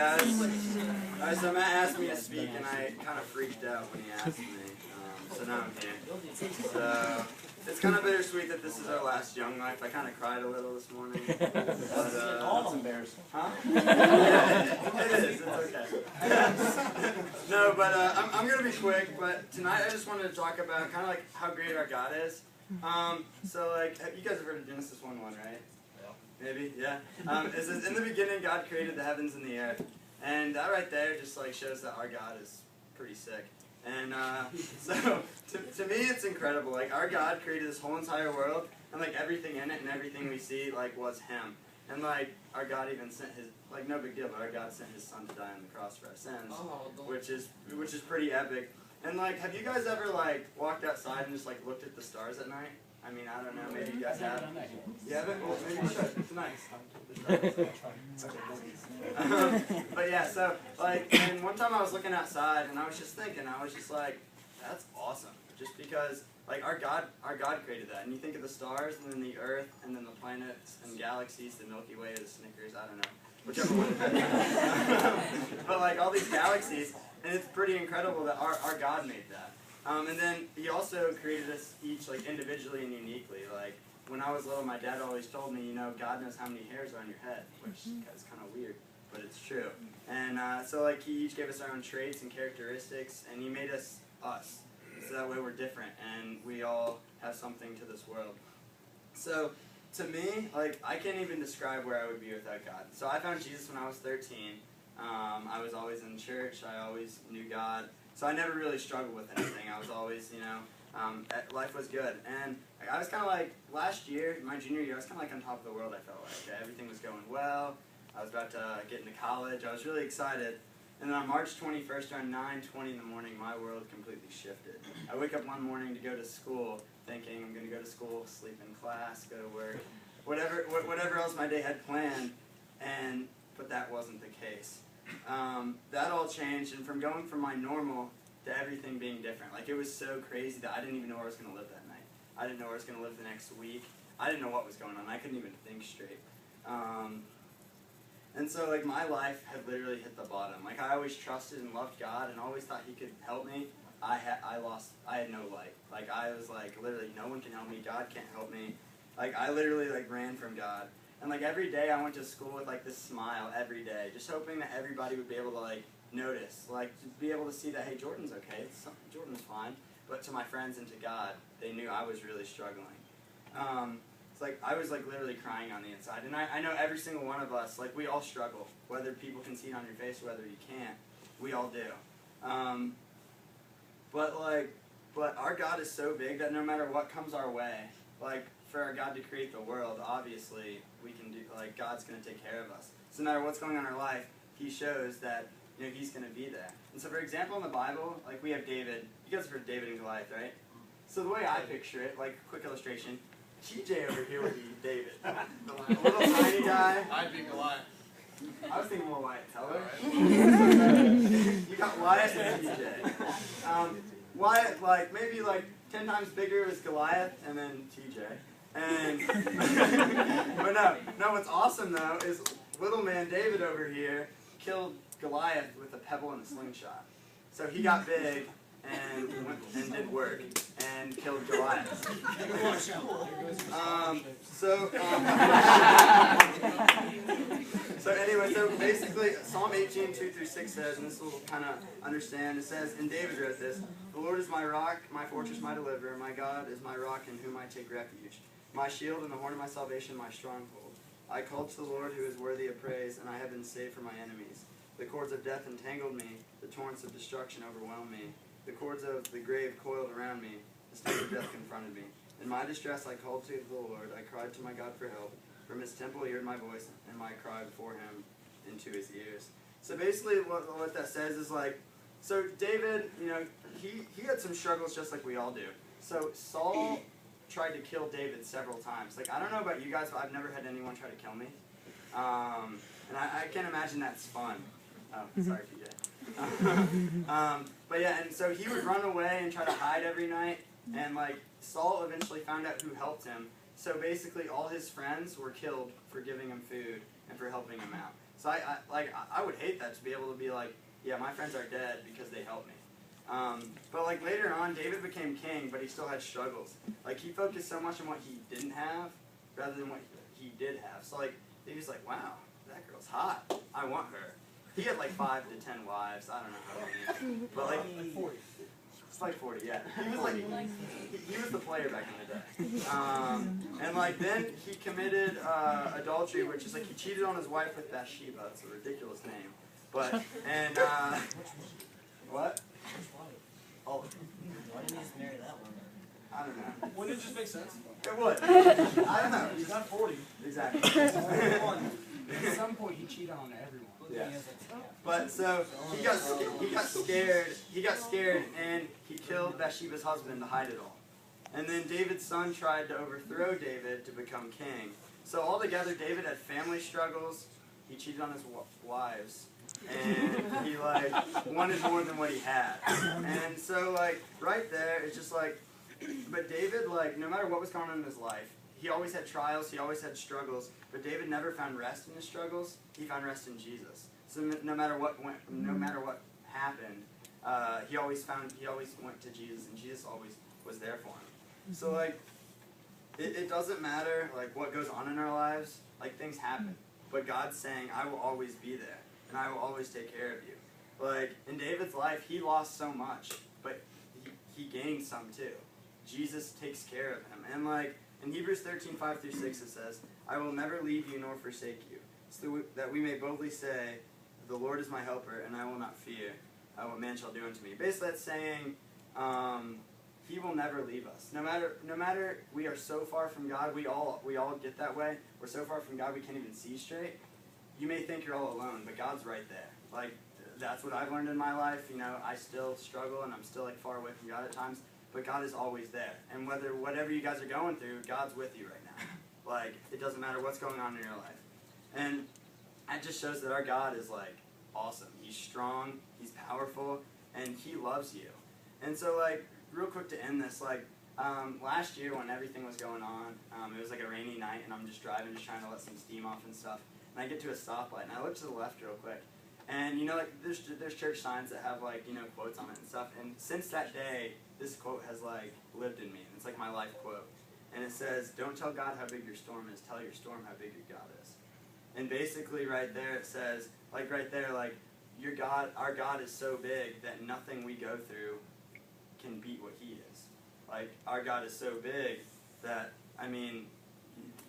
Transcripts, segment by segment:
guys. Alright, so Matt asked me to speak, and I kind of freaked out when he asked me. So now I'm here. So it's kind of bittersweet that this is our last Young Life. I kind of cried a little this morning. But, That's embarrassing. Huh? Yeah, it is. It's okay. No, but I'm going to be quick. But tonight I just wanted to talk about kind of like how great our God is. So like, you guys have heard of Genesis 1:1, right? Maybe, yeah. It says, in the beginning, God created the heavens and the earth. And that right there just like shows that our God is pretty sick. And so, to me, it's incredible. Like, our God created this whole entire world, and like everything in it and everything we see, like, was Him. And like, our God even sent His, like, no big deal, but our God sent His Son to die on the cross for our sins, which is pretty epic. And like, have you guys ever like walked outside and just like looked at the stars at night? I mean, I don't know, maybe you guys have. You haven't? Well, maybe you should. It's nice. But yeah, so, like, and one time I was looking outside, and I was just thinking, I was just like, that's awesome. Just because, like, our God created that. And you think of the stars, and then the earth, and then the planets, and galaxies, the Milky Way, the Snickers, I don't know. Whichever one it is. But, like, all these galaxies, and it's pretty incredible that our God made that. And then He also created us each like individually and uniquely. Like when I was little, my dad always told me, you know, God knows how many hairs are on your head, which is kind of weird, but it's true. And so like He each gave us our own traits and characteristics, and He made us us. So that way we're different, and we all have something to this world. So to me, like I can't even describe where I would be without God. So I found Jesus when I was 13. I was always in church. I always knew God. So I never really struggled with anything. I was always, you know, life was good. And I was kind of like, last year, my junior year, I was kind of like on top of the world, I felt like. Everything was going well. I was about to get into college. I was really excited. And then on March 21st, around 9:20 in the morning, my world completely shifted. I wake up one morning to go to school, thinking I'm going to go to school, sleep in class, go to work, whatever else my day had planned. But that wasn't the case. That all changed, and from going from my normal to everything being different. Like, it was so crazy that I didn't even know where I was going to live that night. I didn't know where I was going to live the next week. I didn't know what was going on. I couldn't even think straight. And so, like, my life had literally hit the bottom. Like, I always trusted and loved God and always thought He could help me. I had no light. Like, I was like, literally, no one can help me. God can't help me. Like, I literally, like, ran from God. And, like, every day I went to school with, like, this smile every day, just hoping that everybody would be able to, like, notice, like, to be able to see that, hey, Jordan's okay, Jordan's fine. But to my friends and to God, they knew I was really struggling. It's like, I was, like, literally crying on the inside. And I know every single one of us, like, we all struggle, whether people can see it on your face or whether you can't. We all do. But our God is so big that no matter what comes our way, like, for our God to create the world, obviously, we can do, like, God's going to take care of us. So no matter what's going on in our life, He shows that, you know, He's going to be there. And so, for example, in the Bible, like, we have David. You guys have heard David and Goliath, right? So the way I picture it, like, quick illustration, TJ over here would be David. A little tiny guy. I'd be Goliath. I was thinking more Wyatt Teller. You got Wyatt and TJ. Wyatt, like, maybe, like, 10 times bigger was Goliath, and then TJ. And but no, what's awesome though is little man David over here killed Goliath with a pebble and a slingshot. So he got big and went and did work and killed Goliath. So anyway, so basically Psalm 18:2-6 says, and this will kind of understand, it says, and David wrote this, the Lord is my rock, my fortress, my deliverer, my God is my rock in whom I take refuge. My shield and the horn of my salvation, my stronghold. I called to the Lord who is worthy of praise, and I have been saved from my enemies. The cords of death entangled me, the torrents of destruction overwhelmed me. The cords of the grave coiled around me, the snare of death confronted me. In my distress I called to the Lord, I cried to my God for help. From His temple he heard my voice, and my cry before Him into His ears. So basically what that says is like, so David, you know, he had some struggles just like we all do. So Saul tried to kill David several times. Like, I don't know about you guys, but I've never had anyone try to kill me. And I can't imagine that's fun. Oh, sorry, PJ. But yeah, and so he would run away and try to hide every night. And, like, Saul eventually found out who helped him. So basically all his friends were killed for giving him food and for helping him out. So I would hate that, to be able to be like, yeah, my friends are dead because they helped me. But like later on, David became king, but he still had struggles. Like he focused so much on what he didn't have rather than what he did have. So like David's like, wow, that girl's hot. I want her. He had like 5 to 10 wives. I don't know how many, but like 40. It's like 40, yeah. He was like he was the player back in the day. And like then he committed adultery, which is like he cheated on his wife with Bathsheba. That's a ridiculous name. But and what? Oh, Why didn't he just marry that one? I don't know. Wouldn't it just make sense? It would. I don't know. He's not 40. Exactly. At some point, he cheated on everyone. Yeah. But so he got scared, and he killed Bathsheba's husband to hide it all. And then David's son tried to overthrow David to become king. So altogether, David had family struggles. He cheated on his wives, and he like wanted more than what he had. And so like right there, it's just like, but David, like no matter what was going on in his life, he always had trials, he always had struggles, but David never found rest in his struggles. He found rest in Jesus. So no matter what happened, he always went to Jesus, and Jesus always was there for him. So like, it doesn't matter like what goes on in our lives. Like things happen, but God's saying, "I will always be there, and I will always take care of you." Like in David's life, he lost so much, but he gained some too. Jesus takes care of him, and like. In Hebrews 13:5-6 it says, "I will never leave you nor forsake you, so that we may boldly say, the Lord is my helper, and I will not fear what man shall do unto me." Basically that's saying he will never leave us. No matter we are so far from God, we all get that way. We're so far from God we can't even see straight. You may think you're all alone, but God's right there. Like that's what I've learned in my life. You know, I still struggle and I'm still like far away from God at times. But God is always there. And whatever you guys are going through, God's with you right now. Like, it doesn't matter what's going on in your life. And that just shows that our God is, like, awesome. He's strong, He's powerful, and He loves you. And so, like, real quick to end this, like, last year when everything was going on, it was like a rainy night, and I'm just driving, just trying to let some steam off and stuff. And I get to a stoplight, and I look to the left real quick. And, you know, like, there's church signs that have, like, you know, quotes on it and stuff. And since that day, this quote has, like, lived in me. And it's, like, my life quote. And it says, "Don't tell God how big your storm is. Tell your storm how big your God is." And basically right there it says, like, right there, like, our God is so big that nothing we go through can beat what He is. Like, our God is so big that, I mean,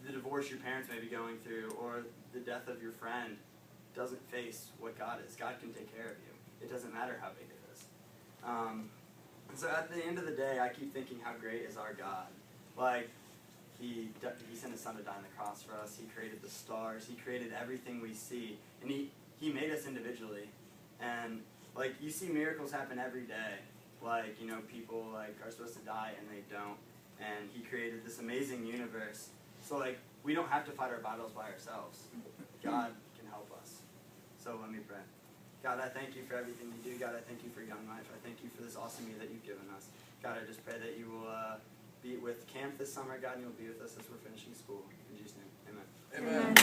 the divorce your parents may be going through or the death of your friend doesn't face what God is. God can take care of you. It doesn't matter how big it is. And so at the end of the day, I keep thinking how great is our God. Like, He sent His Son to die on the cross for us. He created the stars. He created everything we see. And He made us individually. And, like, you see miracles happen every day. Like, you know, people, like, are supposed to die and they don't. And He created this amazing universe. So, like, we don't have to fight our battles by ourselves. God can help us. So let me pray. God, I thank you for everything you do. God, I thank you for Young Life. I thank you for this awesome year that you've given us. God, I just pray that you will be with camp this summer, God, and you'll be with us as we're finishing school. In Jesus' name, amen. Amen.